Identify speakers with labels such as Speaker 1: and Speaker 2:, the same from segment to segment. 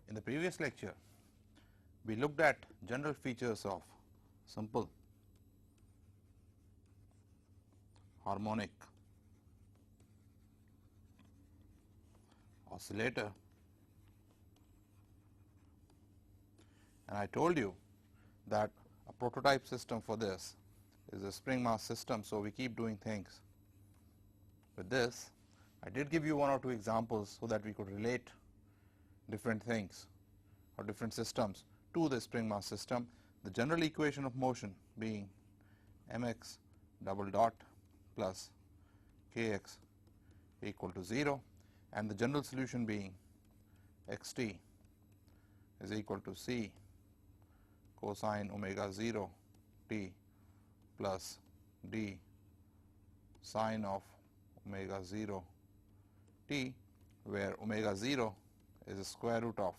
Speaker 1: In the previous lecture, we looked at general features of simple harmonic oscillator, and I told you that a prototype system for this is a spring mass system. So, we keep doing things with this. I did give you one or two examples so that we could relate different things or different systems to the spring mass system. The general equation of motion being mx double dot plus kx equal to 0, and the general solution being xt is equal to c cosine omega 0 t plus d sine of omega 0 t, where omega 0 is the square root of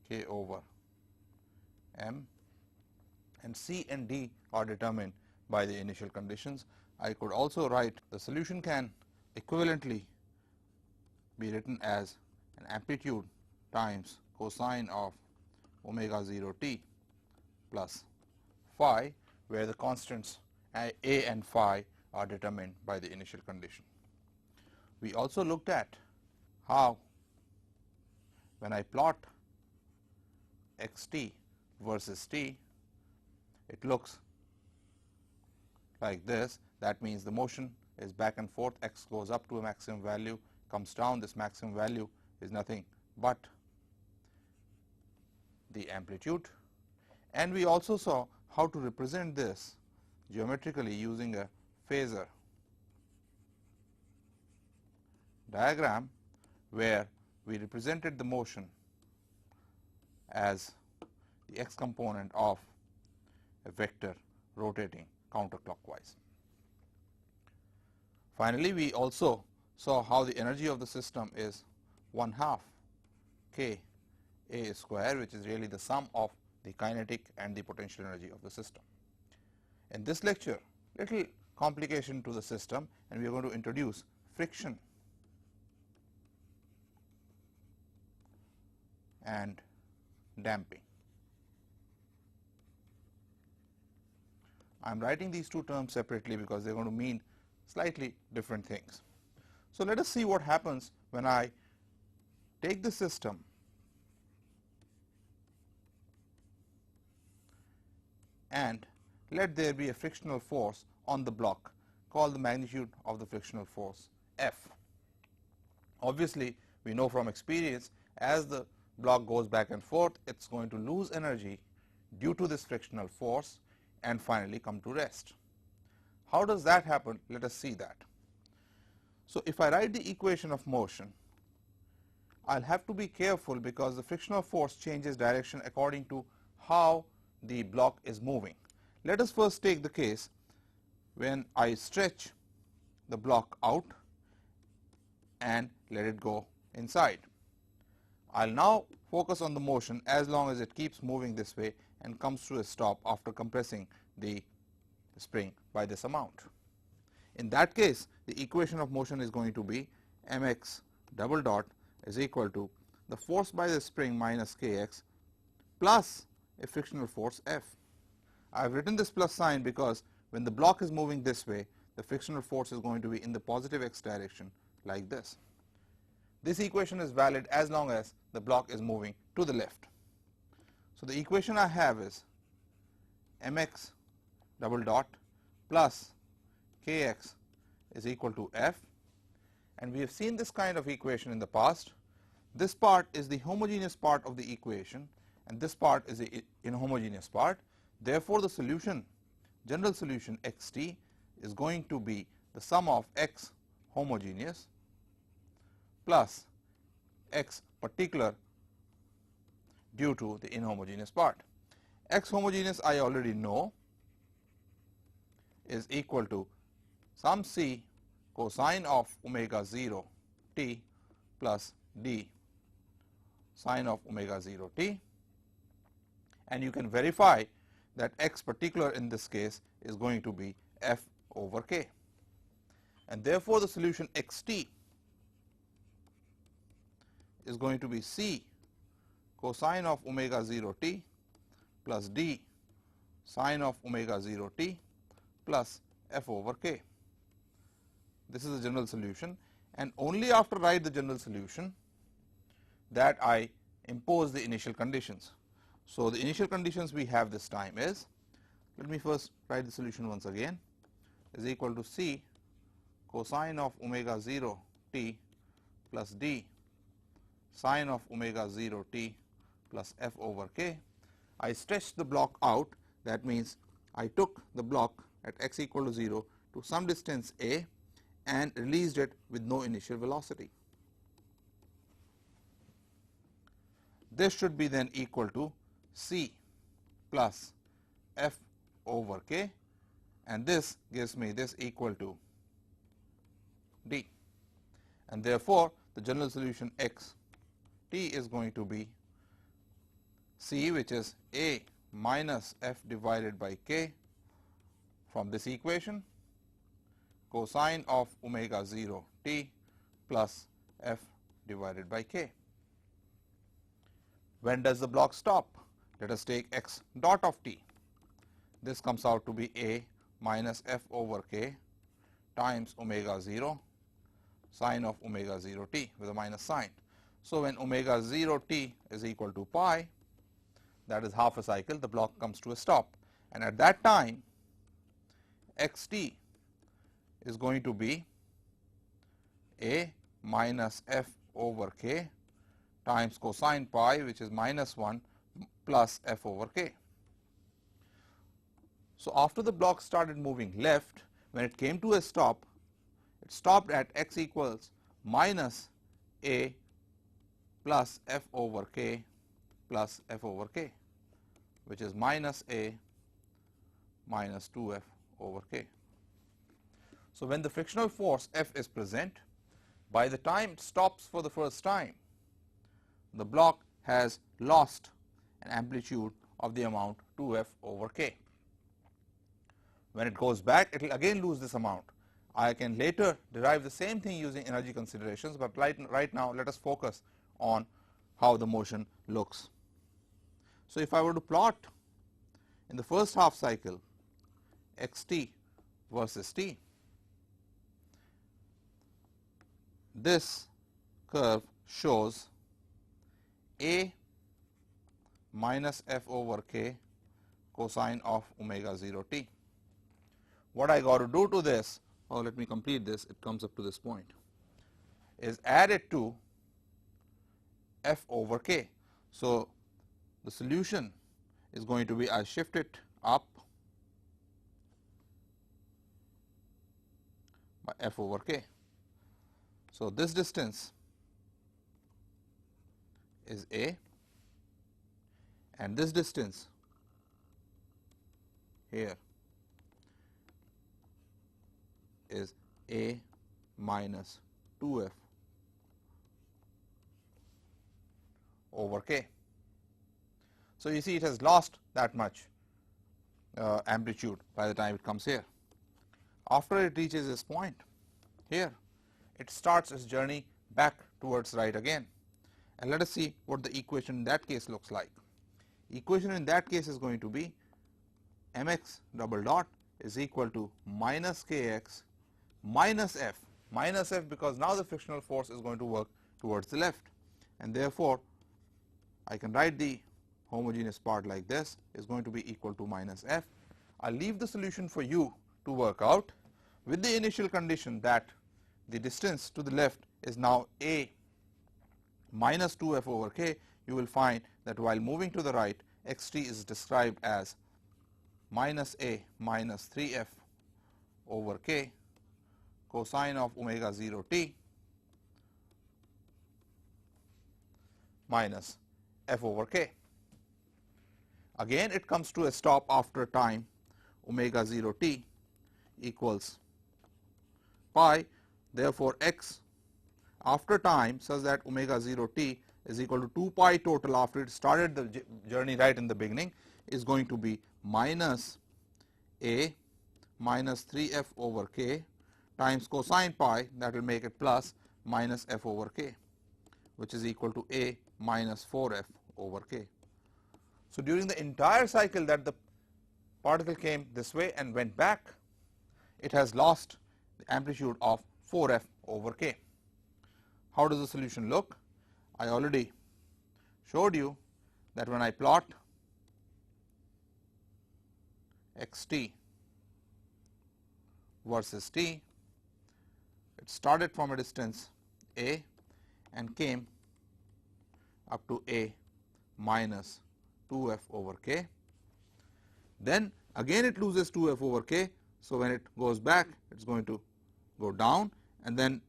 Speaker 1: k over m, and c and d are determined by the initial conditions. I could also write the solution can equivalently be written as an amplitude times cosine of omega 0 t plus phi, where the constants a and phi are determined by the initial condition. We also looked at how when I plot x t versus t, it looks like this. That means the motion is back and forth, x goes up to a maximum value, comes down. This maximum value is nothing but the amplitude, and we also saw how to represent this geometrically using a phasor diagram, where we represented the motion as the x component of a vector rotating counterclockwise. Finally, we also saw how the energy of the system is 1/2 k a square, which is really the sum of the kinetic and the potential energy of the system. In this lecture, little complication to the system, and we are going to introduce friction and damping. I am writing these two terms separately because they are going to mean slightly different things. So, let us see what happens when I take the system and let there be a frictional force on the block, called the magnitude of the frictional force F. Obviously, we know from experience, as the block goes back and forth, it is going to lose energy due to this frictional force and finally come to rest. How does that happen? Let us see that. So, if I write the equation of motion, I will have to be careful because the frictional force changes direction according to how the block is moving. Let us first take the case when I stretch the block out and let it go inside. I will now focus on the motion as long as it keeps moving this way and comes to a stop after compressing the spring by this amount. In that case, the equation of motion is going to be mx double dot is equal to the force by the spring minus kx plus a frictional force F. I have written this plus sign because when the block is moving this way, the frictional force is going to be in the positive x direction like this. This equation is valid as long as the block is moving to the left. So, the equation I have is mx double dot plus kx is equal to F, and we have seen this kind of equation in the past. This part is the homogeneous part of the equation and this part is the inhomogeneous part. Therefore, the solution, general solution x t is going to be the sum of x homogeneous plus x particular due to the inhomogeneous part. X homogeneous I already know is equal to sum c cosine of omega 0 t plus d sine of omega 0 t, and you can verify that x particular in this case is going to be f over k, and therefore, the solution x t is going to be c cosine of omega 0 t plus d sine of omega 0 t plus f over k. This is the general solution, and only after write the general solution that I impose the initial conditions. So, the initial conditions we have this time is, let me first write the solution once again, is equal to c cosine of omega 0 t plus d sine of omega 0 t plus f over k. I stretched the block out, that means I took the block at x equal to 0 to some distance a and released it with no initial velocity. This should be then equal to c plus f over k, and this gives me this equal to d, and therefore, the general solution x t is going to be c, which is a minus f divided by k from this equation, cosine of omega 0 t plus f divided by k. When does the block stop? Let us take x dot of t. This comes out to be a minus f over k times omega 0 sine of omega 0 t with a minus sign. So, when omega 0 t is equal to pi, that is half a cycle, the block comes to a stop, and at that time x t is going to be a minus f over k times cosine pi, which is minus 1 plus f over k. So, after the block started moving left, when it came to a stop, it stopped at x equals minus a plus f over k plus f over k, which is minus a minus 2 f over k. So, when the frictional force F is present, by the time it stops for the first time, the block has lost an amplitude of the amount 2f over k. When it goes back, it will again lose this amount. I can later derive the same thing using energy considerations, but right now let us focus on how the motion looks. So, if I were to plot in the first half cycle x t versus t, this curve shows a minus f over k cosine of omega 0 t. What I got to do to this, or let me complete this, it comes up to this point, is add it to f over k. So, the solution is going to be, I shift it up by f over k. So, this distance is a, and this distance here is a minus 2f over k. So, you see it has lost that much amplitude by the time it comes here. After it reaches this point here, it starts its journey back towards right again, and let us see what the equation in that case looks like. Equation in that case is going to be mx double dot is equal to minus kx minus f because now the frictional force is going to work towards the left, and therefore, I can write the homogeneous part like this is going to be equal to minus f. I will leave the solution for you to work out with the initial condition that the distance to the left is now a minus 2f over k. You will find that while moving to the right, x t is described as minus a minus 3f over k cosine of omega 0 t minus f over k. Again it comes to a stop after time omega 0 t equals pi. Therefore, x after time such that omega 0 t is equal to 2 pi total after it started the journey right in the beginning is going to be minus a minus 3 f over k times cosine pi, that will make it plus minus f over k, which is equal to a minus 4 f over k. So, during the entire cycle that the particle came this way and went back, it has lost the amplitude of 4 f over k. How does the solution look? I already showed you that when I plot x t versus t, it started from a distance a and came up to a minus 2 f over k. Then again it loses 2 f over k. So, when it goes back, it is going to go down, and then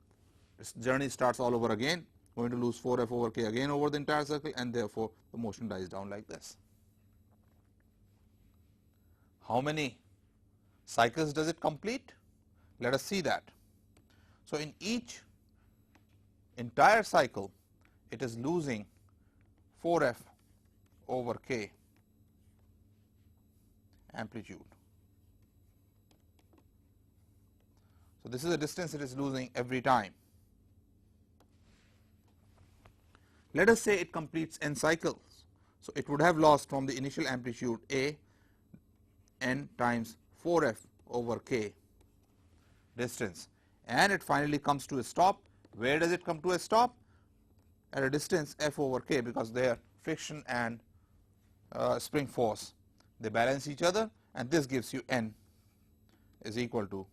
Speaker 1: its journey starts all over again, going to lose 4 f over k again over the entire circle, and therefore, the motion dies down like this. How many cycles does it complete? Let us see that. So, in each entire cycle, it is losing 4 f over k amplitude. So, this is the distance it is losing every time. Let us say it completes n cycles. So, it would have lost from the initial amplitude a n times 4 f over k distance, and it finally comes to a stop. Where does it come to a stop? At a distance f over k, because their friction and spring force, they balance each other, and this gives you n is equal to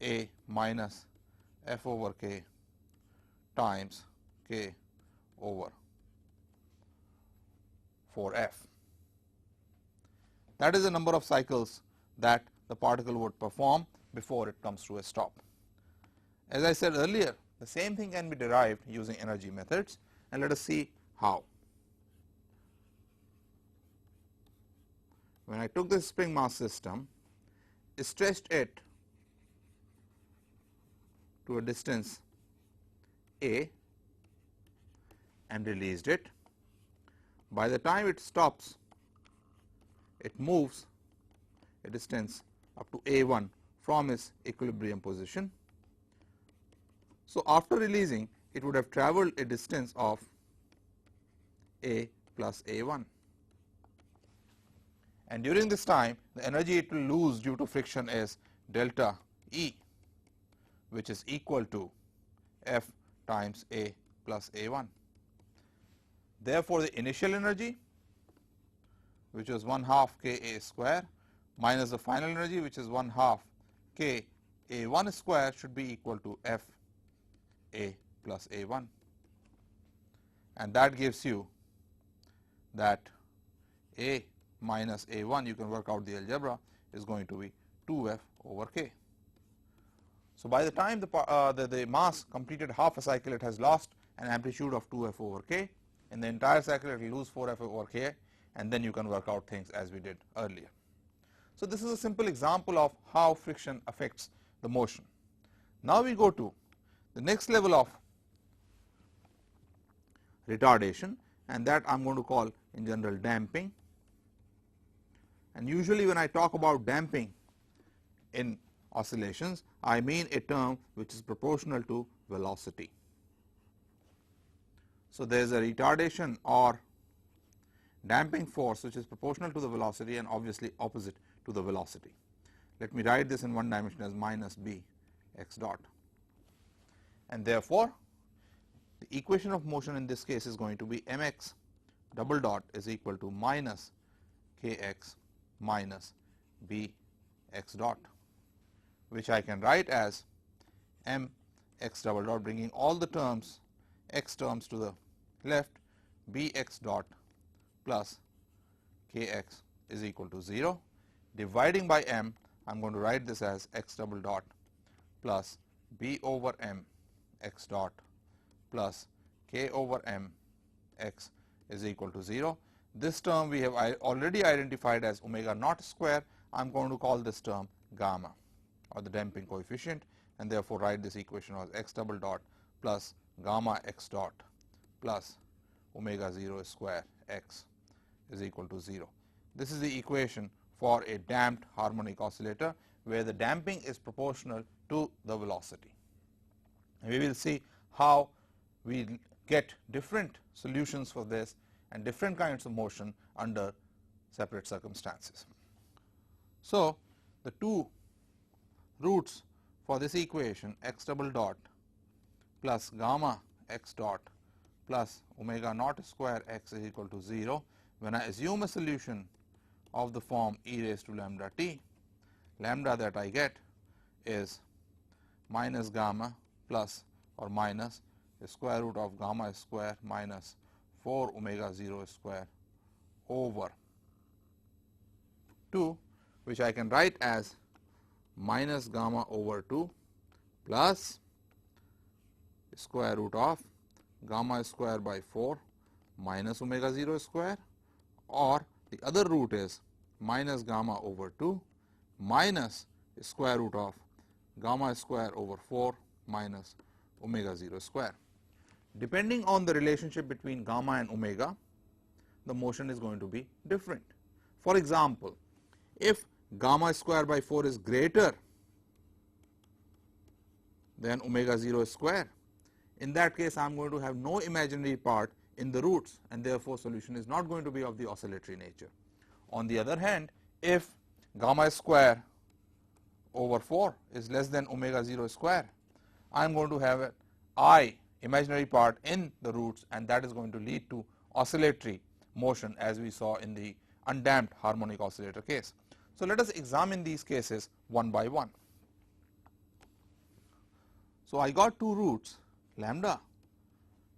Speaker 1: a minus f over k times k over 4 f. That is the number of cycles that the particle would perform before it comes to a stop. As I said earlier, the same thing can be derived using energy methods, and let us see how. When I took this spring mass system, stretched it to a distance a and released it. By the time it stops, it moves a distance up to a1 from its equilibrium position. So, after releasing, it would have travelled a distance of a plus a1, and during this time the energy it will lose due to friction is delta E, which is equal to F times a plus a1. Therefore, the initial energy, which was 1/2 k a square, minus the final energy, which is 1/2 k a1 square, should be equal to F a plus a1, and that gives you that a minus a1, you can work out the algebra, is going to be 2 f over k. So, by the time the mass completed half a cycle, it has lost an amplitude of 2 f over k. In the entire cycle, it will lose 4 f over k, and then you can work out things as we did earlier. So, this is a simple example of how friction affects the motion. Now, we go to the next level of retardation, and that I am going to call in general damping. And usually when I talk about damping in oscillations, I mean a term which is proportional to velocity. So, there is a retardation or damping force which is proportional to the velocity and obviously opposite to the velocity. Let me write this in one dimension as minus b x dot, and therefore, the equation of motion in this case is going to be mx double dot is equal to minus kx minus b x dot, which I can write as m x double dot, bringing all the terms x terms to the left, b x dot plus kx is equal to 0. Dividing by m, I am going to write this as x double dot plus b over m x dot plus k over m x is equal to 0. This term we have already identified as omega naught square. I am going to call this term gamma, or the damping coefficient, and therefore write this equation as x double dot plus gamma x dot plus omega 0 square x is equal to 0. This is the equation for a damped harmonic oscillator, where the damping is proportional to the velocity. We will see how we get different solutions for this and different kinds of motion under separate circumstances. So, the two roots for this equation, x double dot plus gamma x dot plus omega naught square x is equal to 0. When I assume a solution of the form e raised to lambda t, lambda that I get is minus gamma plus or minus the square root of gamma square minus 4 omega 0 square over 2, which I can write as minus gamma over 2 plus square root of gamma square by 4 minus omega 0 square, or the other root is minus gamma over 2 minus square root of gamma square over 4 minus omega 0 square. Depending on the relationship between gamma and omega, the motion is going to be different. For example, if gamma square by 4 is greater than omega 0 square, in that case I am going to have no imaginary part in the roots, and therefore solution is not going to be of the oscillatory nature. On the other hand, if gamma square over 4 is less than omega 0 square, I am going to have an I imaginary part in the roots, and that is going to lead to oscillatory motion, as we saw in the undamped harmonic oscillator case. So, let us examine these cases one by one. So, I got two roots, lambda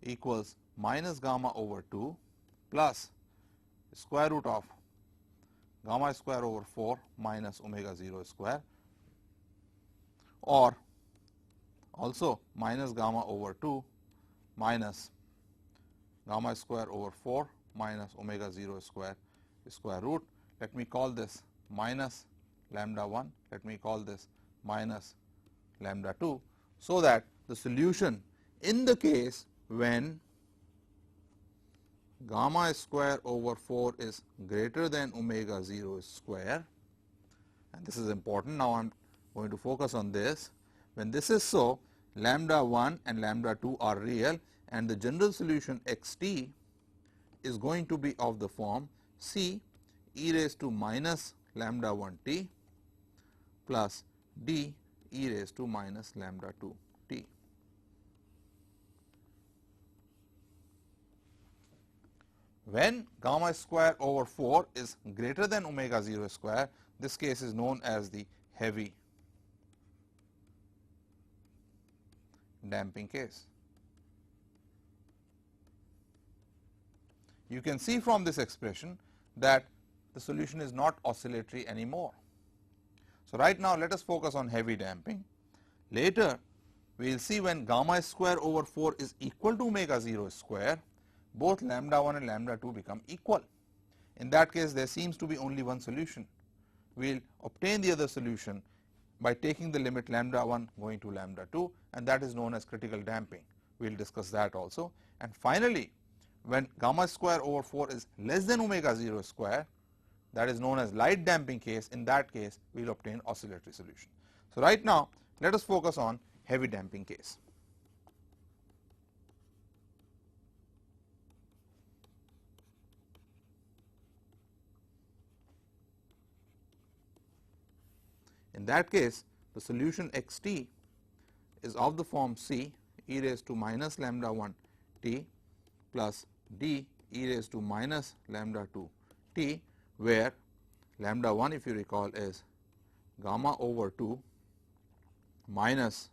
Speaker 1: equals minus gamma over 2 plus square root of gamma square over 4 minus omega 0 square, or also minus gamma over 2 minus gamma square over 4 minus omega 0 square root. Let me call this minus lambda 1, let me call this minus lambda 2, so that the solution in the case when gamma square over 4 is greater than omega 0 square, and this is important. Now, I am going to focus on this. When this is so, lambda 1 and lambda 2 are real, and the general solution x t is going to be of the form c e raised to minus lambda 1 t plus d e raised to minus lambda 2 t. When gamma square over 4 is greater than omega 0 square, this case is known as the heavy damping case. You can see from this expression that the solution is not oscillatory anymore. So, right now let us focus on heavy damping. Later we will see when gamma square over 4 is equal to omega 0 square, both lambda 1 and lambda 2 become equal. In that case, there seems to be only one solution. We will obtain the other solution by taking the limit lambda 1 going to lambda 2, and that is known as critical damping. We will discuss that also. And finally, when gamma square over 4 is less than omega 0 square, that is known as light damping case. In that case, we will obtain oscillatory solution. So, right now let us focus on heavy damping case. In that case, the solution x t is of the form c e raised to minus lambda 1 t plus d e raised to minus lambda 2 t, where lambda 1, if you recall, is gamma over 2 minus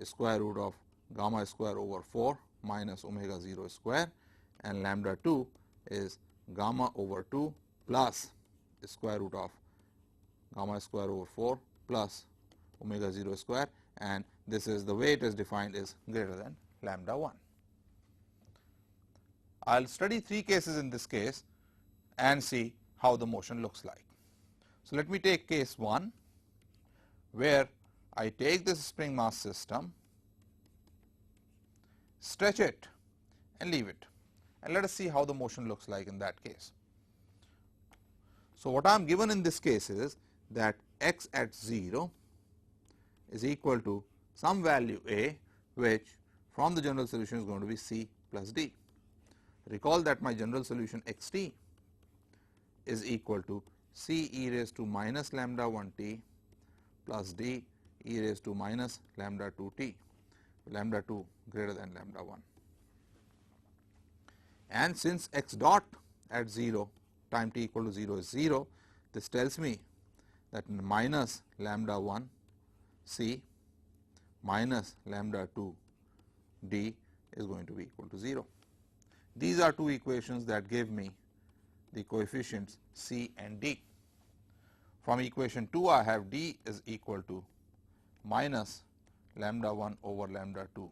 Speaker 1: square root of gamma square over 4 minus omega 0 square, and lambda 2 is gamma over 2 plus square root of gamma square over 4 plus omega 0 square, and this is the way it is defined is greater than lambda 1. I will study 3 cases in this case and see how the motion looks like. So, let me take case 1, where I take this spring mass system, stretch it and leave it, and let us see how the motion looks like in that case. So, what I am given in this case is that x at 0 is equal to some value a, which from the general solution is going to be c plus d. Recall that my general solution x t is equal to c e raised to minus lambda 1 t plus d e raised to minus lambda 2 t, lambda 2 greater than lambda 1. And since x dot at 0 time t equal to 0 is 0, this tells me that minus lambda 1 c minus lambda 2 d is going to be equal to 0. These are two equations that give me the coefficients c and d. From equation 2, I have d is equal to minus lambda 1 over lambda 2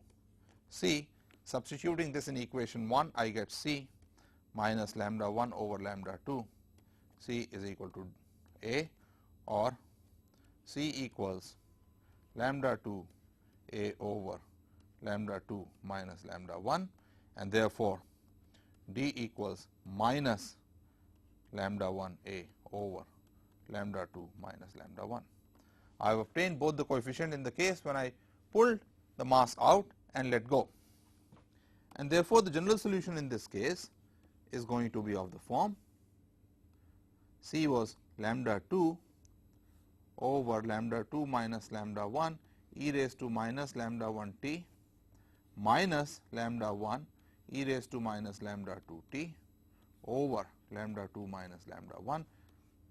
Speaker 1: c. Substituting this in equation 1, I get c minus lambda 1 over lambda 2, c is equal to a, or c equals lambda 2 a over lambda 2 minus lambda 1, and therefore, d equals minus lambda 1 a over lambda 2 minus lambda 1. I have obtained both the coefficient in the case when I pulled the mass out and let go, and therefore, the general solution in this case is going to be of the form c was lambda 2 over lambda 2 minus lambda 1 e raised to minus lambda 1 t minus lambda 1 e raised to minus lambda 2 t over lambda 2 minus lambda 1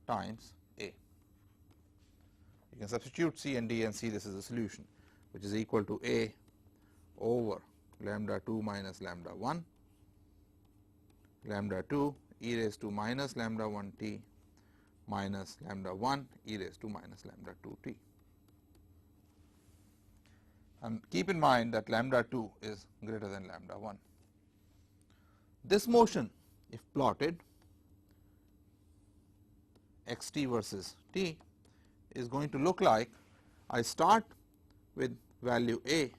Speaker 1: times a. You can substitute c and d and see this is the solution, which is equal to a over lambda 2 minus lambda 1, lambda 2 e raised to minus lambda 1 t minus lambda 1 e raised to minus lambda 2 t. And keep in mind that lambda 2 is greater than lambda 1. This motion, if plotted, x t versus t, is going to look like I start with value a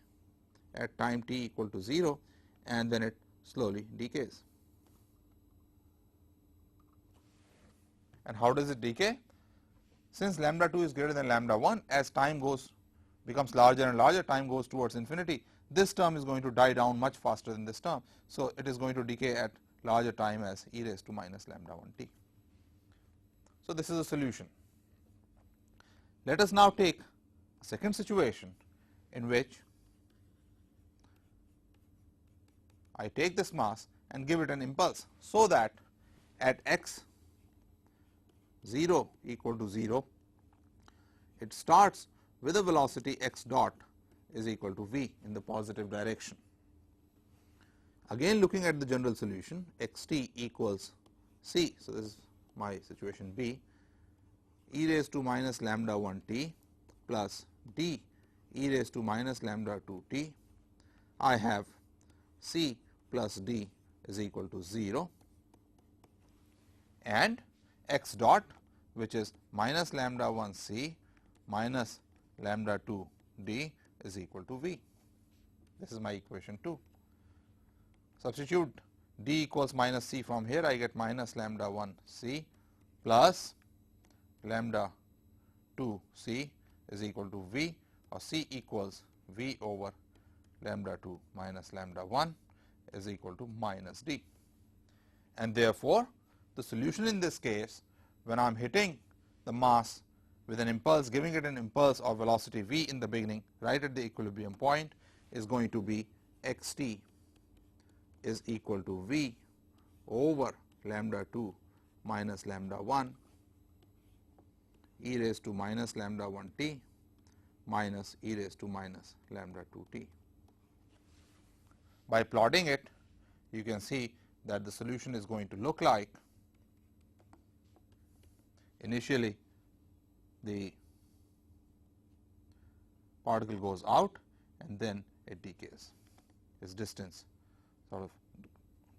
Speaker 1: at time t equal to 0, and then it slowly decays. And how does it decay? Since lambda 2 is greater than lambda 1, as time becomes larger and larger, time goes towards infinity, this term is going to die down much faster than this term. So, it is going to decay at larger time as e raised to minus lambda 1 t. So, this is a solution. Let us now take a second situation in which I take this mass and give it an impulse, so that at x 0 equal to 0, it starts with a velocity x dot is equal to v in the positive direction. Again, looking at the general solution, x t equals c. So, this is my situation b, e raised to minus lambda 1 t plus d e raised to minus lambda 2 t. I have c plus d is equal to 0, and x dot, which is minus lambda 1 c minus lambda 2 d is equal to v. This is my equation 2. Substitute d equals minus c from here, I get minus lambda 1 c plus lambda 2 c is equal to v, or c equals v over lambda 2 minus lambda 1 is equal to minus d. And therefore, the solution in this case, when I am hitting the mass with an impulse, giving it an impulse of velocity v in the beginning, right at the equilibrium point, is going to be x t is equal to v over lambda 2 minus lambda 1 e raised to minus lambda 1 t minus e raised to minus lambda 2 t. By plotting it, you can see that the solution is going to look like, initially the particle goes out and then it decays. Its distance sort of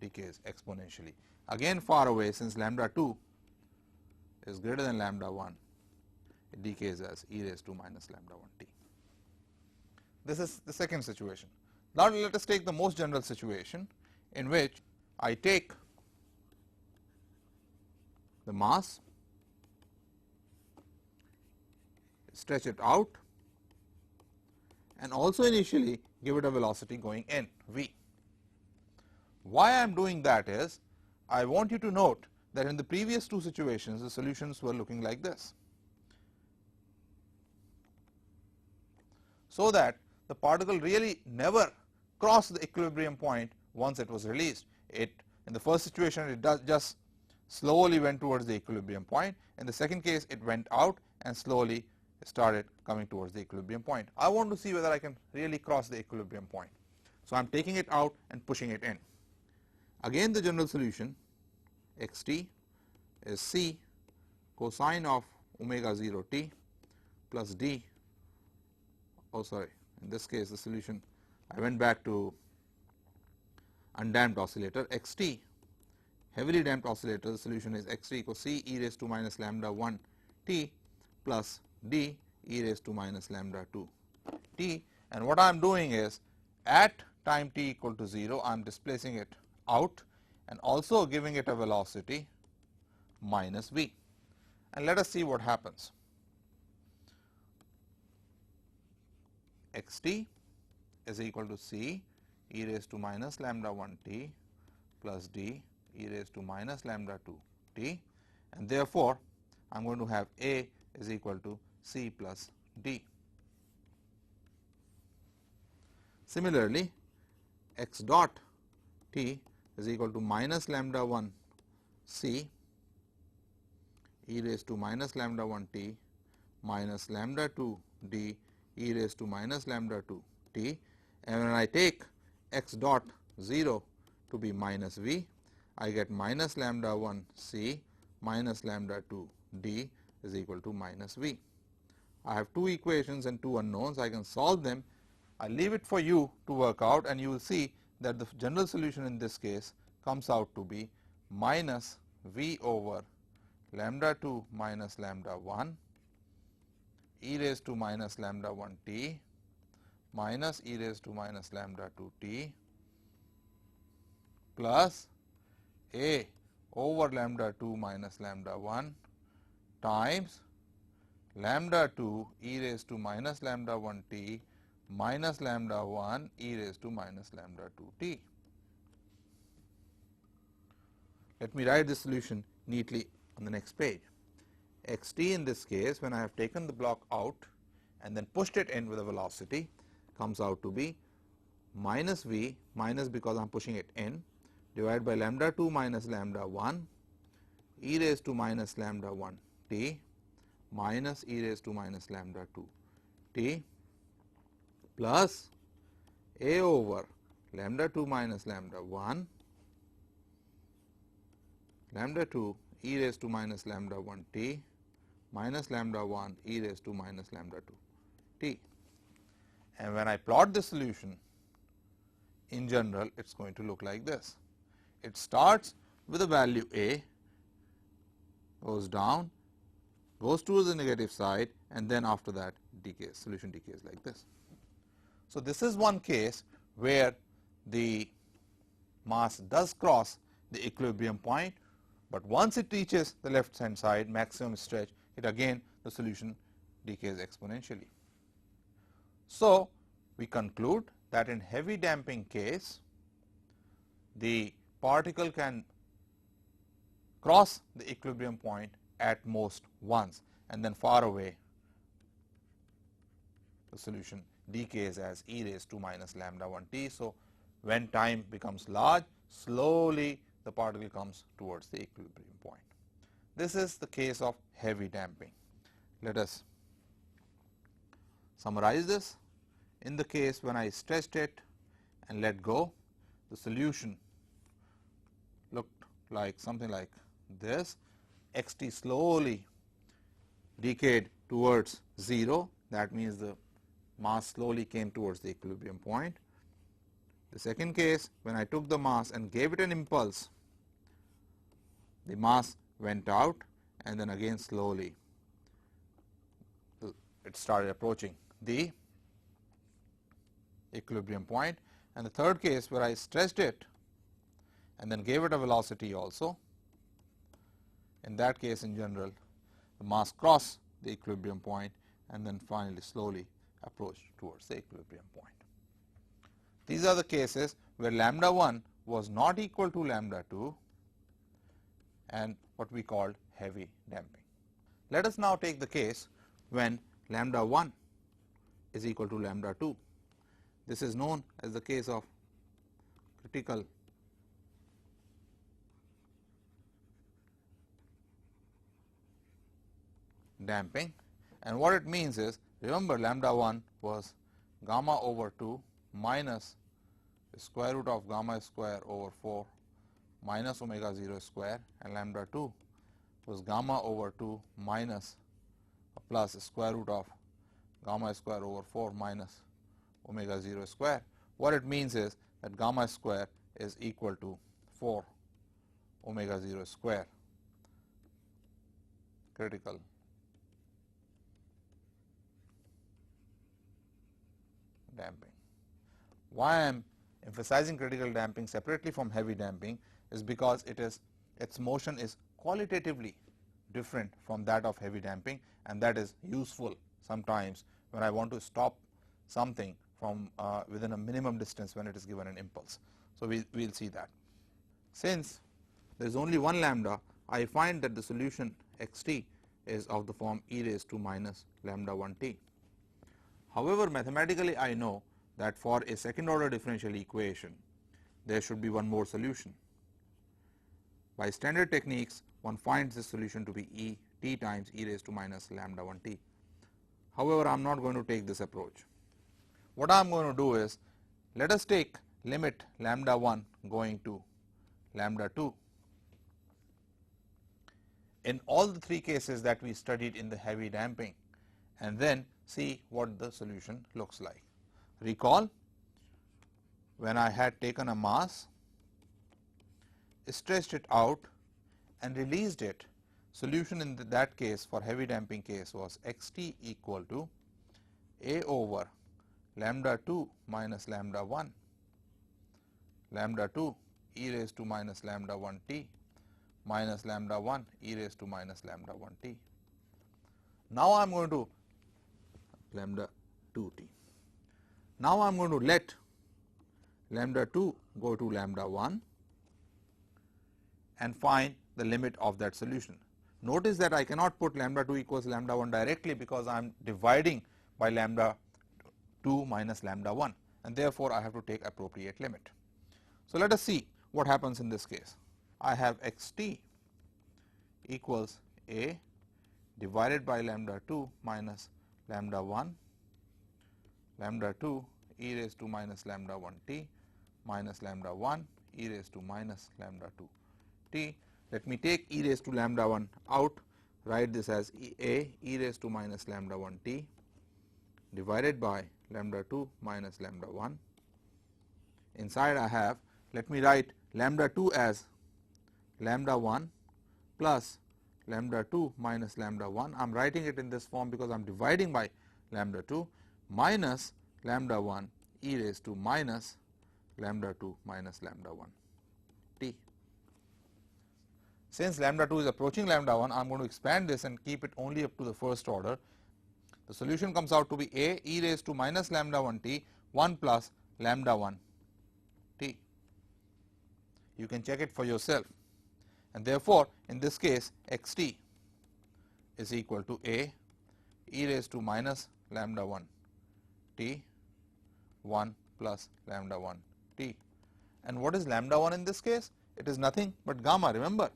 Speaker 1: decays exponentially. Again, far away, since lambda 2 is greater than lambda 1, it decays as e raised to minus lambda 1 t. This is the second situation. Now, let us take the most general situation in which I take the mass, stretch it out, and also initially give it a velocity going in v. Why I am doing that is, I want you to note that in the previous two situations the solutions were looking like this. So that the particle really never crossed the equilibrium point once it was released. In the first situation it just slowly went towards the equilibrium point. In the second case it went out and slowly started coming towards the equilibrium point. I want to see whether I can really cross the equilibrium point. So I am taking it out and pushing it in. Again the general solution x t is c cosine of omega 0 t plus d, in this case the solution, I went back to undamped oscillator x t. Heavily damped oscillator, the solution is x t equals c e raised to minus lambda 1 t plus d e raised to minus lambda 2 t. And what I am doing is, at time t equal to 0, I am displacing it out and also giving it a velocity minus v. And let us see what happens. X t is equal to c e raised to minus lambda 1 t plus d e raised to minus lambda 2 t, and therefore, I am going to have a is equal to c plus d. Similarly, x dot t is equal to minus lambda 1 c e raised to minus lambda 1 t minus lambda 2 d e raised to minus lambda 2 t, and when I take x dot 0 to be minus v, I get minus lambda 1 c minus lambda 2 d is equal to minus v. I have two equations and two unknowns. I can solve them. I leave it for you to work out, and you will see that the general solution in this case comes out to be minus v over lambda 2 minus lambda 1 e raised to minus lambda 1 t minus e raised to minus lambda 2 t plus a over lambda 2 minus lambda 1 times lambda 2 e raised to minus lambda 1 t minus lambda 1 e raised to minus lambda 2 t. Let me write the solution neatly on the next page. X t in this case, when I have taken the block out and then pushed it in with a velocity, comes out to be minus v, minus because I am pushing it in, divided by lambda 2 minus lambda 1 e raised to minus lambda 1 t minus e raised to minus lambda 2 t plus a over lambda 2 minus lambda 1 lambda 2 e raised to minus lambda 1 t minus lambda 1 e raised to minus lambda 2 t. And when I plot the solution, in general it is going to look like this. It starts with a value a, goes down, goes towards the negative side, and then after that decays, solution decays like this. So, this is one case where the mass does cross the equilibrium point, but once it reaches the left hand side maximum stretch, it again the solution decays exponentially. So, we conclude that in heavy damping case, the particle can cross the equilibrium point at most once, and then far away the solution decays as e raised to minus lambda 1 t. So, when time becomes large, slowly the particle comes towards the equilibrium point. This is the case of heavy damping. Let us summarize this. In the case when I stretched it and let go, the solution looked like something like this. X t slowly decayed towards 0, that means the mass slowly came towards the equilibrium point. The second case, when I took the mass and gave it an impulse, the mass went out and then again slowly it started approaching the equilibrium point, and the third case where I stretched it and then gave it a velocity also. In that case, in general, the mass crossed the equilibrium point and then finally slowly approached towards the equilibrium point. These are the cases where lambda 1 was not equal to lambda 2 and what we called heavy damping. Let us now take the case when lambda 1 is equal to lambda 2. This is known as the case of critical damping, and what it means is, remember, lambda 1 was gamma over 2 minus the square root of gamma square over 4 minus omega 0 square, and lambda 2 was gamma over 2 minus plus square root of gamma square over 4 minus omega 0 square. What it means is that gamma square is equal to 4 omega 0 square critical damping. Why I am emphasizing critical damping separately from heavy damping is because its motion is qualitatively different from that of heavy damping, and that is useful sometimes when I want to stop something from within a minimum distance when it is given an impulse. So, we will see that. Since there is only one lambda, I find that the solution x t is of the form e raised to minus lambda 1 t. However, mathematically I know that for a second order differential equation there should be one more solution. By standard techniques, one finds this solution to be e t times e raised to minus lambda 1 t. However, I am not going to take this approach. What I am going to do is, let us take limit lambda 1 going to lambda 2 in all the three cases that we studied in the heavy damping, and then see what the solution looks like. Recall, when I had taken a mass, stretched it out and released it, solution in that case for heavy damping case was x t equal to a over lambda 2 minus lambda 1, lambda 2 e raised to minus lambda 1 t minus lambda 1 e raised to minus lambda 1 t. Now, I am going to lambda 2 t. Now, I am going to let lambda 2 go to lambda 1 and find the limit of that solution. Notice that I cannot put lambda 2 equals lambda 1 directly, because I am dividing by lambda 2 minus lambda 1, and therefore, I have to take appropriate limit. So, let us see what happens in this case. I have x t equals a divided by lambda 2 minus lambda 1, lambda 2 e raised to minus lambda 1 t minus lambda 1 e raised to minus lambda 2 t. Let me take e raised to lambda 1 out, write this as a e raised to minus lambda 1 t divided by lambda 2 minus lambda 1. Inside I have, let me write lambda 2 as lambda 1 plus lambda 2 minus lambda 1. I am writing it in this form because I am dividing by lambda 2 minus lambda 1 e raised to minus lambda 2 minus lambda 1 t. Since lambda 2 is approaching lambda 1, I am going to expand this and keep it only up to the first order. The solution comes out to be a e raised to minus lambda 1 t 1 plus lambda 1 t. You can check it for yourself, and therefore, in this case x t is equal to a e raised to minus lambda 1 t 1 plus lambda 1 t. And what is lambda 1 in this case? It is nothing but gamma. Remember,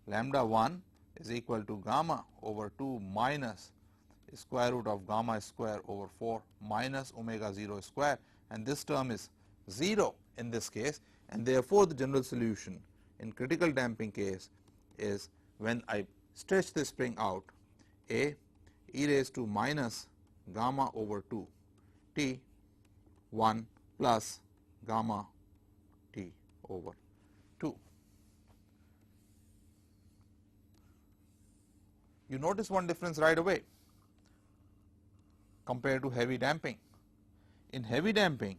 Speaker 1: lambda 1 is equal to gamma over 2 minus square root of gamma square over 4 minus omega 0 square, and this term is 0 in this case, and therefore, the general solution in critical damping case is when I stretch the spring out, a e raised to minus gamma over 2 t 1 plus gamma t over 2. You notice one difference right away compared to heavy damping. in heavy damping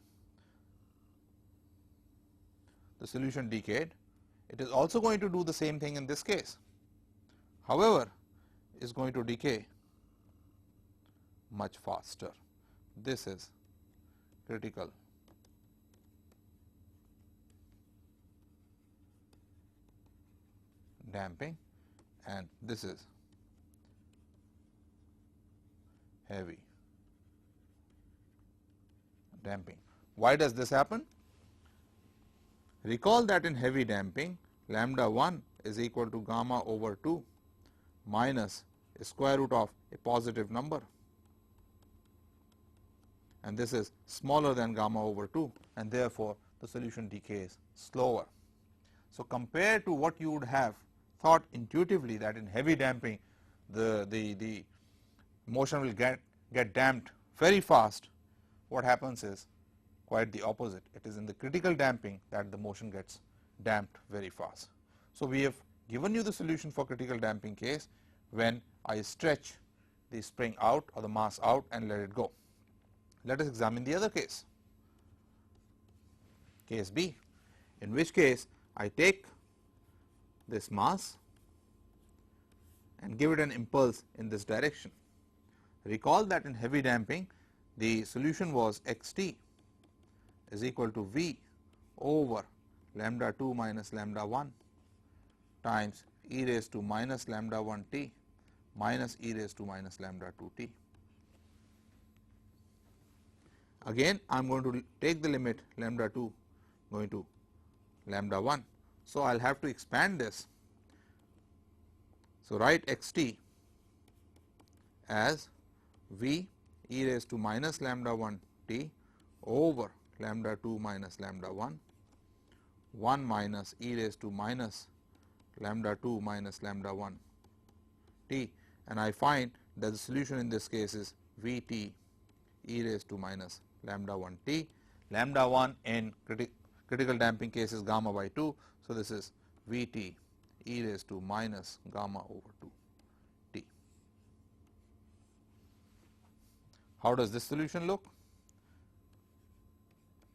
Speaker 1: the solution decayed, it is also going to do the same thing in this case. However, is going to decay much faster. This is critical damping and this is heavy damping. Why does this happen? Recall that in heavy damping lambda 1 is equal to gamma over 2 minus square root of a positive number, and this is smaller than gamma over 2, and therefore, the solution decays slower. So, compared to what you would have thought intuitively that in heavy damping the motion will get damped very fast, what happens is quite the opposite. It is in the critical damping that the motion gets damped very fast. So, we have given you the solution for critical damping case when I stretch the spring out or the mass out and let it go. Let us examine the other case, case B, in which case I take this mass and give it an impulse in this direction. Recall that in heavy damping the solution was x t is equal to V over lambda 2 minus lambda 1 times e raised to minus lambda 1 t minus e raised to minus lambda 2 t. Again I am going to take the limit lambda 2 going to lambda 1. So, I will have to expand this. So, write x t as V e raised to minus lambda 1 t over lambda 2 minus lambda 1 minus e raised to minus lambda 2 minus lambda 1 t, and I find that the solution in this case is V t e raised to minus lambda 1 t. Lambda 1 in critical damping case is gamma by 2. So, this is V t e raised to minus gamma over 2 t. How does this solution look?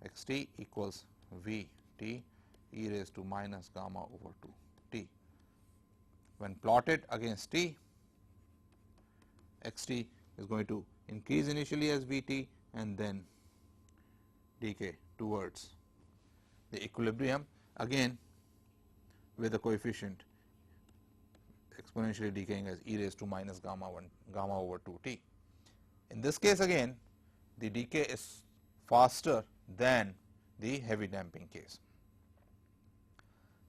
Speaker 1: X t equals V t e raised to minus gamma over 2 t. When plotted against t, x t is going to increase initially as V t and then decay towards the equilibrium, again with the coefficient exponentially decaying as e raised to minus gamma over 2 t. In this case again the decay is faster than the heavy damping case.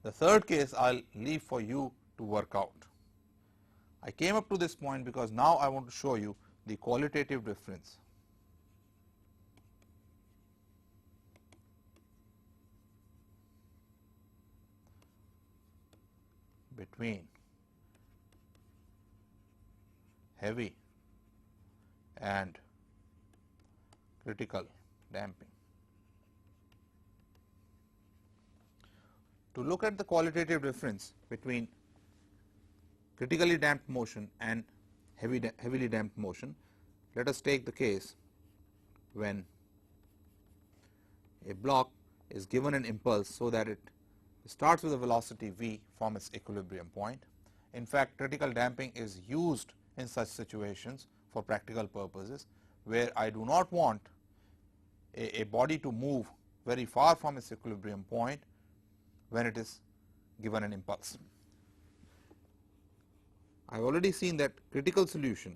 Speaker 1: The third case I will leave for you to work out. I came up to this point because now I want to show you the qualitative difference between heavy and critical damping. To look at the qualitative difference between critically damped motion and heavily damped motion, let us take the case when a block is given an impulse so that it starts with a velocity v from its equilibrium point. In fact, critical damping is used in such situations for practical purposes, where I do not want a body to move very far from its equilibrium point when it is given an impulse. I have already seen that critical solution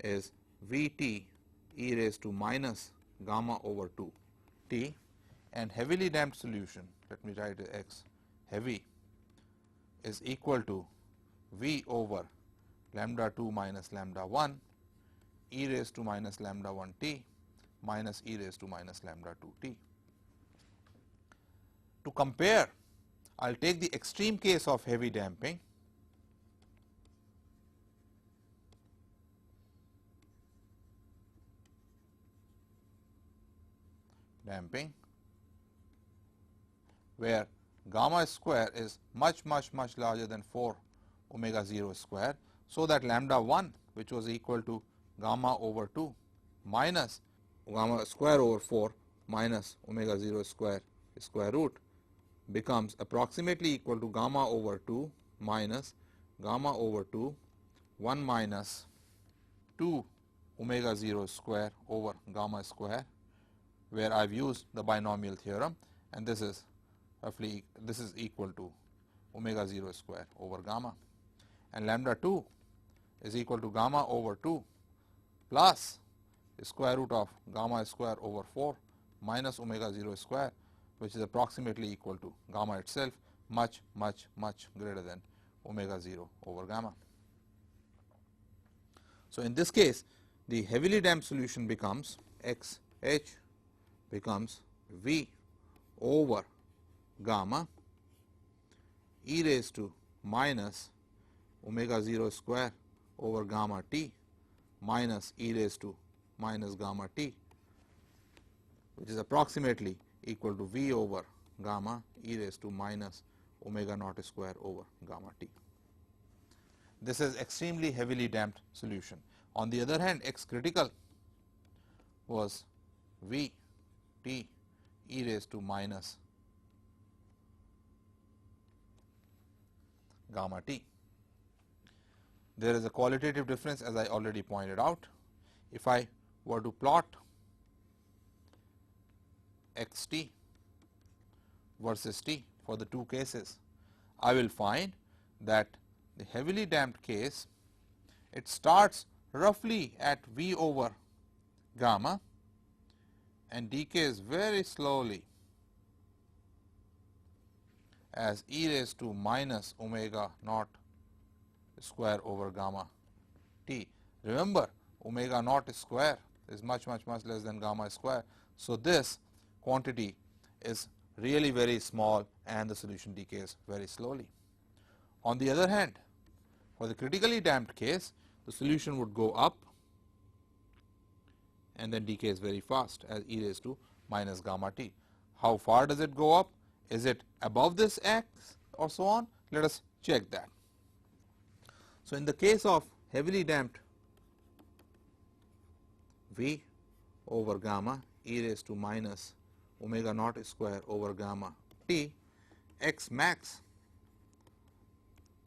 Speaker 1: is V t e raised to minus gamma over 2 t, and heavily damped solution, let me write it x heavy, is equal to V over lambda 2 minus lambda 1 e raised to minus lambda 1 t minus e raised to minus lambda 2 t. To compare, I will take the extreme case of heavy damping, where gamma square is much larger than 4 omega 0 square. So, that lambda 1, which was equal to gamma over 2 minus gamma square over 4 minus omega 0 square root becomes approximately equal to gamma over 2 minus gamma over 2 1 minus 2 omega 0 square over gamma square, where I have used the binomial theorem, and this is roughly equal to omega 0 square over gamma, and lambda 2 is equal to gamma over 2 plus square root of gamma square over 4 minus omega 0 square, which is approximately equal to gamma itself, much greater than omega 0 over gamma. So, in this case the heavily damped solution becomes x h becomes v over gamma e raised to minus omega 0 square over gamma t minus e raised to minus gamma t, which is approximately equal to v over gamma e raised to minus omega naught square over gamma t. This is extremely heavily damped solution. On the other hand, x critical was v t e raised to minus gamma t. There is a qualitative difference, as I already pointed out. If I were to plot x t versus t for the two cases, I will find that the heavily damped case, it starts roughly at v over gamma and decays very slowly as e raised to minus omega naught square over gamma t. Remember, omega naught square is much less than gamma square. So, this quantity is really very small and the solution decays very slowly. On the other hand, for the critically damped case, the solution would go up and then decays very fast as e raised to minus gamma t. How far does it go up? Is it above this x or so on? Let us check that. So, in the case of heavily damped v over gamma e raised to minus omega naught square over gamma t, x max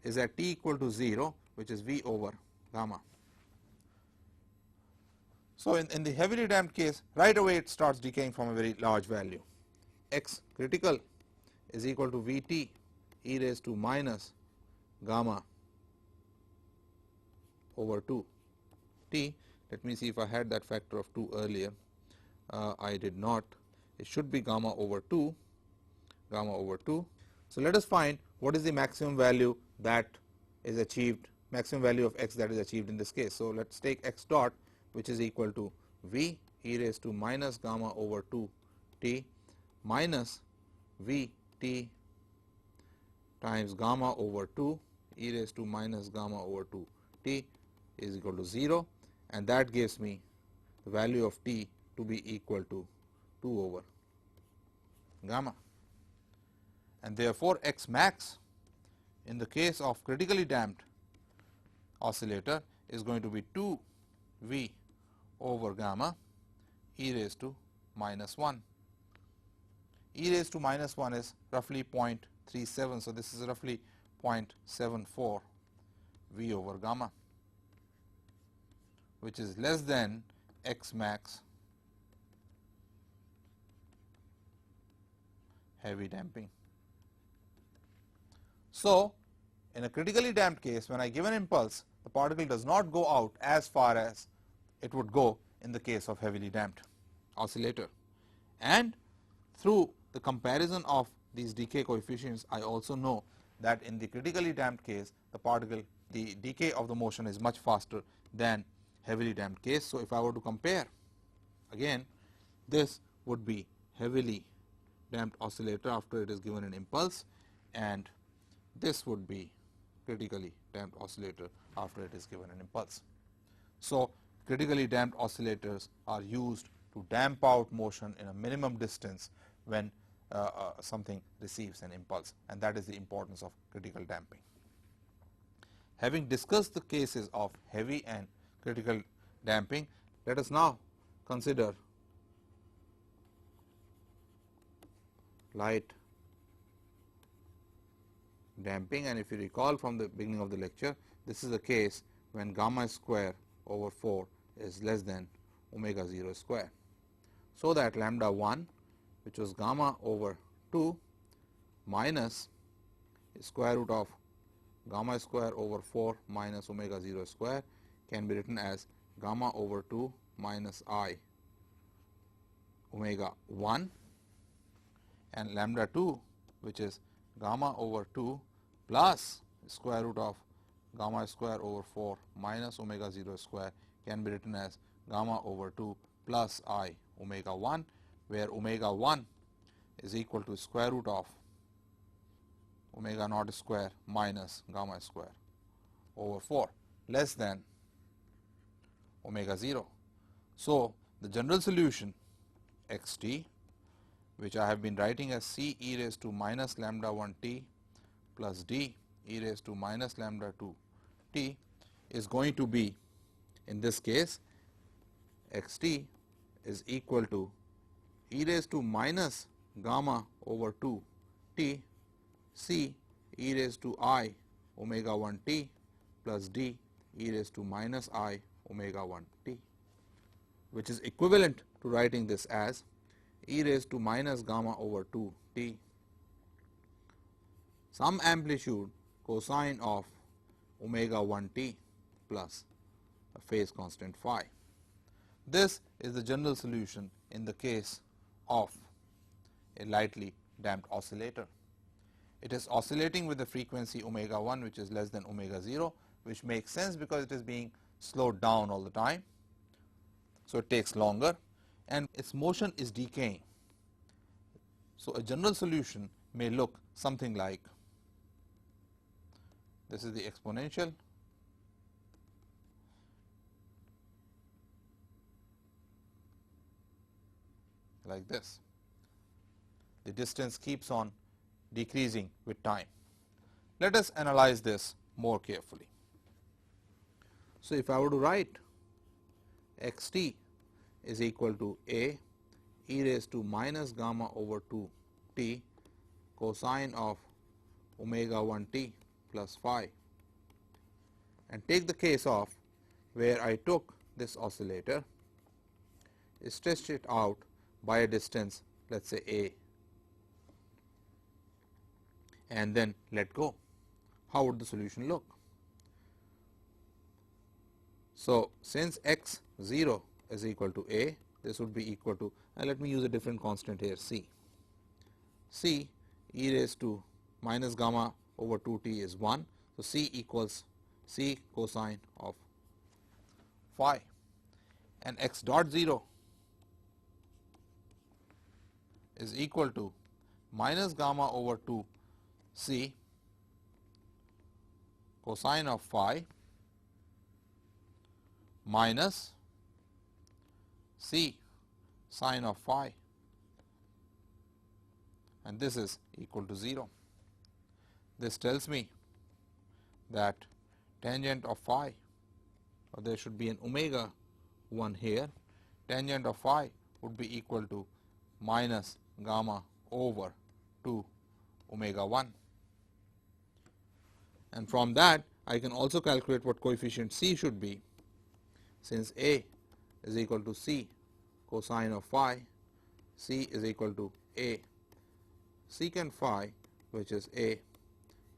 Speaker 1: is at t equal to 0, which is v over gamma. So, in the heavily damped case, right away it starts decaying from a very large value. X critical is equal to v t e raised to minus gamma over 2 t. Let me see if I had that factor of 2 earlier. I did not. It should be gamma over 2, gamma over 2. So, let us find what is the maximum value that is achieved, maximum value of x that is achieved in this case. So, let us take x dot, which is equal to v e raised to minus gamma over 2 t minus v t times gamma over 2 e raised to minus gamma over 2 t is equal to 0, and that gives me the value of t to be equal to 2 over gamma. And therefore, x max in the case of critically damped oscillator is going to be 2 v over gamma e raised to minus 1. E raised to minus 1 is roughly 0.37. So, this is roughly 0.74 v over gamma, which is less than x max heavy damping. So, in a critically damped case, when I give an impulse, the particle does not go out as far as it would go in the case of heavily damped oscillator. And through the comparison of these decay coefficients, I also know that in the critically damped case, the particle, the decay of the motion is much faster than heavily damped case. So, if I were to compare, again this would be heavily damped oscillator after it is given an impulse, and this would be critically damped oscillator after it is given an impulse. So, critically damped oscillators are used to damp out motion in a minimum distance when something receives an impulse, and that is the importance of critical damping. Having discussed the cases of heavy and critical damping, let us now consider light damping, and if you recall from the beginning of the lecture, this is the case when gamma square over 4 is less than omega 0 square. So that lambda 1, which was gamma over 2 minus square root of gamma square over 4 minus omega 0 square, can be written as gamma over 2 minus I omega 1, and lambda 2, which is gamma over 2 plus square root of gamma square over 4 minus omega 0 square, can be written as gamma over 2 plus I omega 1, where omega 1 is equal to square root of omega naught square minus gamma square over 4 less than omega 0. So, the general solution x t, which I have been writing as c e raised to minus lambda 1 t plus d e raised to minus lambda 2 t, is going to be, in this case, x t is equal to e raised to minus gamma over 2 t c e raised to I omega 1 t plus d e raised to minus I omega 1 t, which is equivalent to writing this as e raised to minus gamma over 2 t some amplitude cosine of omega 1 t plus a phase constant phi. This is the general solution in the case of a lightly damped oscillator. It is oscillating with the frequency omega 1, which is less than omega 0, which makes sense because it is being slowed down all the time. So, it takes longer and its motion is decaying. So, a general solution may look something like this is the exponential like this. The distance keeps on decreasing with time. Let us analyze this more carefully. So, if I were to write x t is equal to a e raised to minus gamma over 2 t cosine of omega 1 t plus phi, and take the case of where I took this oscillator, stretched it out by a distance, let us say a, and then let go, how would the solution look? So, since x 0 is equal to a, this would be equal to, and let me use a different constant here, c. c e raised to minus gamma over 2 t is 1. So, c equals c cosine of phi, and x dot 0 is equal to minus gamma over 2 c cosine of phi minus c sine of phi, and this is equal to 0. This tells me that tangent of phi, or there should be an omega 1 here, tangent of phi would be equal to minus gamma over 2 omega 1. And from that I can also calculate what coefficient c should be, since a is equal to c cosine of phi, c is equal to a secant phi, which is a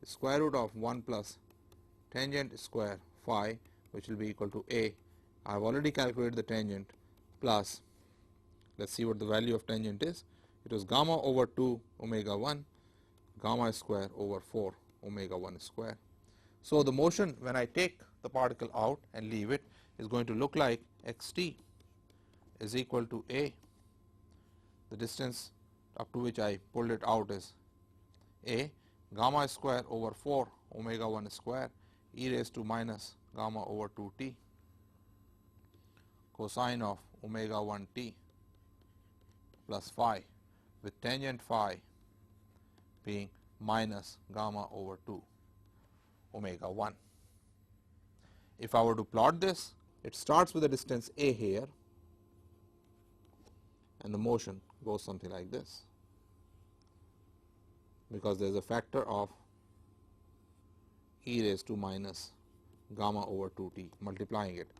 Speaker 1: square root of 1 plus tangent square phi, which will be equal to a. I have already calculated the tangent, plus let us see what the value of tangent is. It was gamma over 2 omega 1 gamma square over 4 omega 1 square. So, the motion when I take the particle out and leave it is going to look like x t is equal to a, the distance up to which I pulled it out is a, gamma square over 4 omega 1 square e raised to minus gamma over 2 t cosine of omega 1 t plus phi, with tangent phi being minus gamma over 2 omega 1. If I were to plot this, it starts with a distance a here, and the motion goes something like this. because there is a factor of e raised to minus gamma over 2t multiplying it.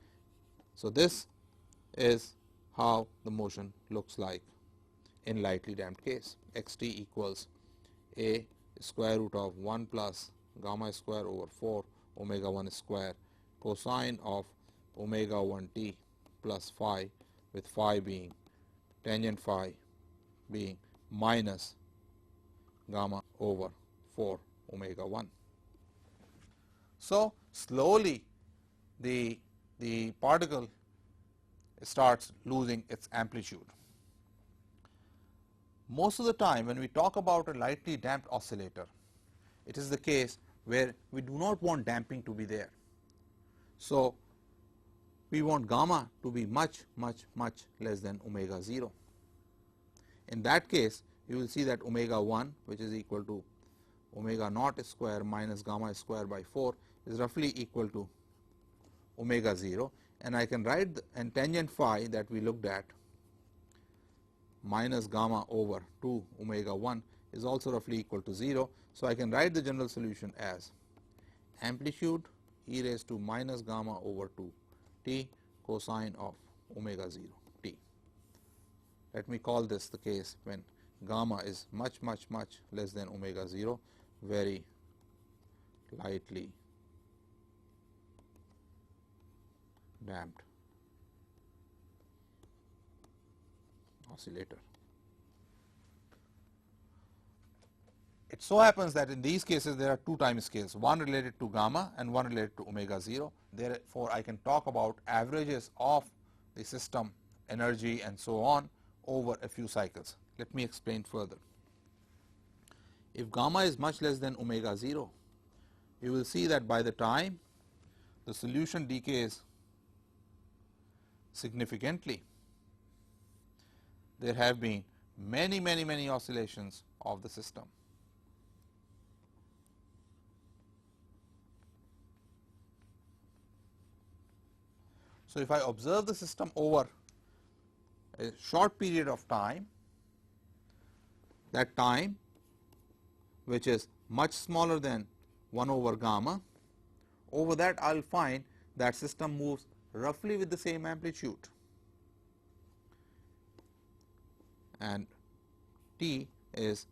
Speaker 1: So, this is how the motion looks like in lightly damped case. X t equals a square root of 1 plus gamma square over 4 omega 1 square cosine of omega 1 t plus phi, with phi being tangent phi being minus gamma over 4 omega 1. So, slowly the particle starts losing its amplitude. Most of the time when we talk about a lightly damped oscillator, it is the case where we do not want damping to be there. So, we want gamma to be much less than omega 0. In that case, you will see that omega 1, which is equal to omega naught square minus gamma square by 4, is roughly equal to omega 0, and I can write and tangent phi that we looked at minus gamma over 2 omega 1 is also roughly equal to 0. So, I can write the general solution as amplitude e raised to minus gamma over 2 t cosine of omega 0 t. Let me call this the case when gamma is much less than omega 0, very lightly damped oscillator. It so happens that in these cases there are two time scales, one related to gamma and one related to omega 0. Therefore, I can talk about averages of the system energy and so on over a few cycles. Let me explain further. If gamma is much less than omega 0, you will see that by the time the solution decays significantly, there have been many oscillations of the system. So, if I observe the system over a short period of time, that time which is much smaller than 1 over gamma, over that I will find that system moves roughly with the same amplitude, and t is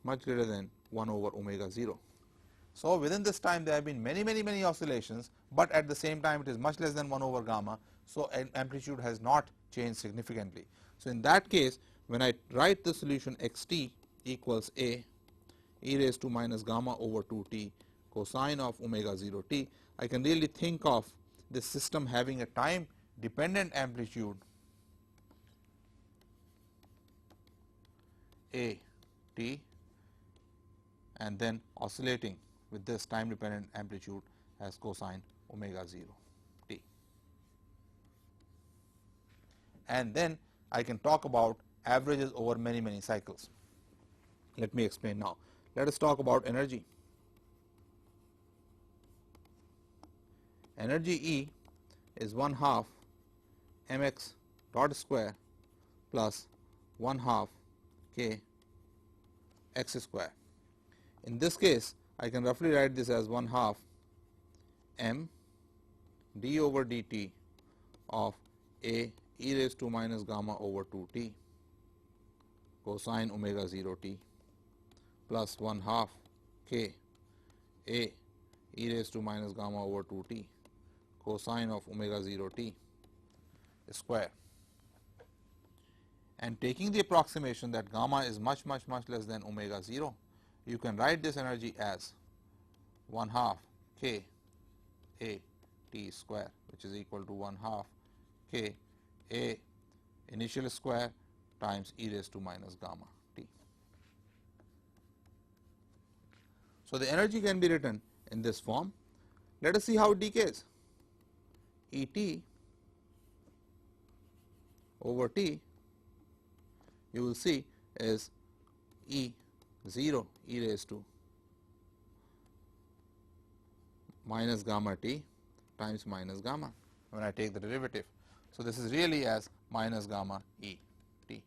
Speaker 1: much greater than 1 over omega 0. So, within this time there have been many oscillations, but at the same time it is much less than 1 over gamma. So, amplitude has not changed significantly. So, in that case, when I write the solution x t equals a e raised to minus gamma over 2 t cosine of omega 0 t, I can really think of this system having a time dependent amplitude a t and then oscillating with this time dependent amplitude as cosine omega 0 t. And then I can talk about averages over many cycles. Let me explain now. Let us talk about energy. Energy E is 1/2 mx dot square plus 1/2 k x square. In this case, I can roughly write this as 1/2 m d over dt of a e raised to minus gamma over 2 t cosine omega 0 t plus 1/2 k a e raised to minus gamma over 2 t cosine of omega 0 t square. And taking the approximation that gamma is much less than omega 0, you can write this energy as 1/2 k a t square, which is equal to 1/2 k a initial square times e raised to minus gamma t. So, the energy can be written in this form. Let us see how it decays. E t over t, you will see, is E 0 e raised to minus gamma t times minus gamma when I take the derivative. So, this is really as minus gamma E t.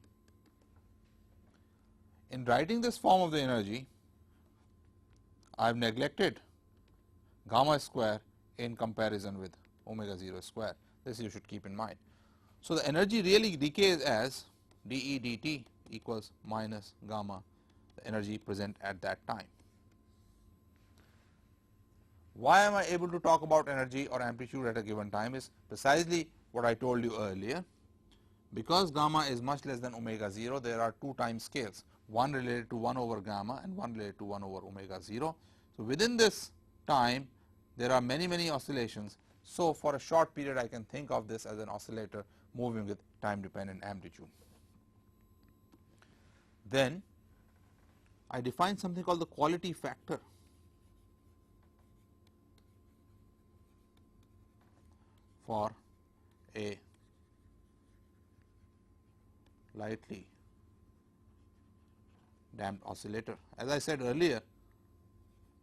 Speaker 1: in writing this form of the energy, I have neglected gamma square in comparison with omega 0 square. This you should keep in mind. So, the energy really decays as dE dt equals minus gamma, the energy present at that time. Why am I able to talk about energy or amplitude at a given time is precisely what I told you earlier. Because gamma is much less than omega 0, there are two time scales, one related to 1 over gamma and one related to 1 over omega 0. So, within this time there are many oscillations. So, for a short period I can think of this as an oscillator moving with time dependent amplitude. Then I define something called the quality factor for a lightly damped oscillator. As I said earlier,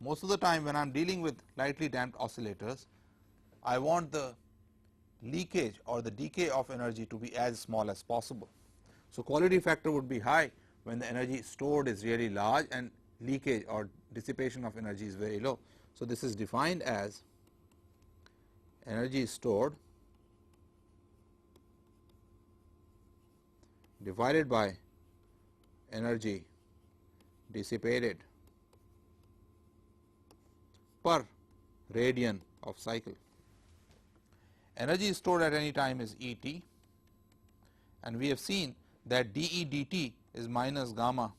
Speaker 1: most of the time when I am dealing with lightly damped oscillators, I want the leakage or the decay of energy to be as small as possible. So, quality factor would be high when the energy stored is really large and leakage or dissipation of energy is very low. So, this is defined as energy stored divided by energy dissipated per radian of cycle. Energy stored at any time is E t, and we have seen that dE dt is minus gamma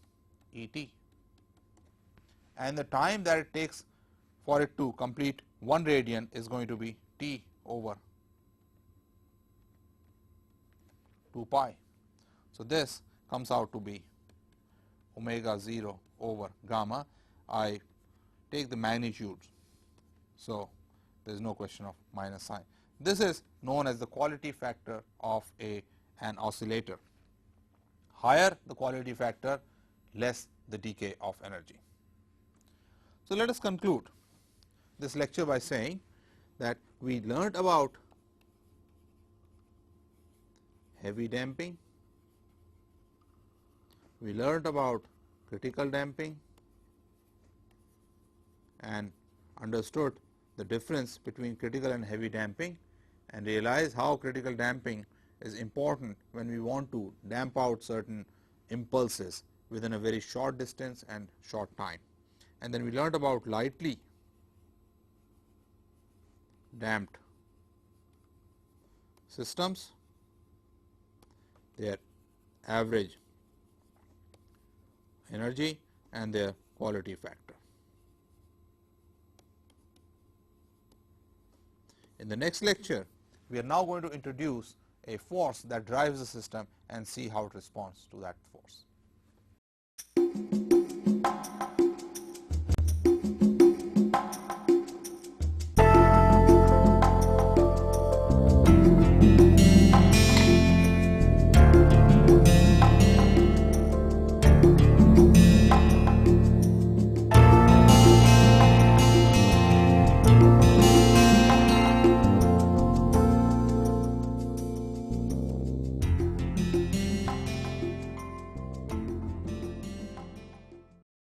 Speaker 1: E t, and the time that it takes for it to complete 1 radian is going to be t over 2 pi. So, this comes out to be omega 0 over gamma. I take the magnitudes. So, there is no question of minus sign. This is known as the quality factor of an oscillator. Higher the quality factor, less the decay of energy. So, let us conclude this lecture by saying that we learned about heavy damping, we learned about critical damping and understood the difference between critical and heavy damping, and realize how critical damping is important when we want to damp out certain impulses within a very short distance and short time. And then we learned about lightly damped systems, their average energy and their quality factor. In the next lecture, we are now going to introduce a force that drives the system and see how it responds to that force.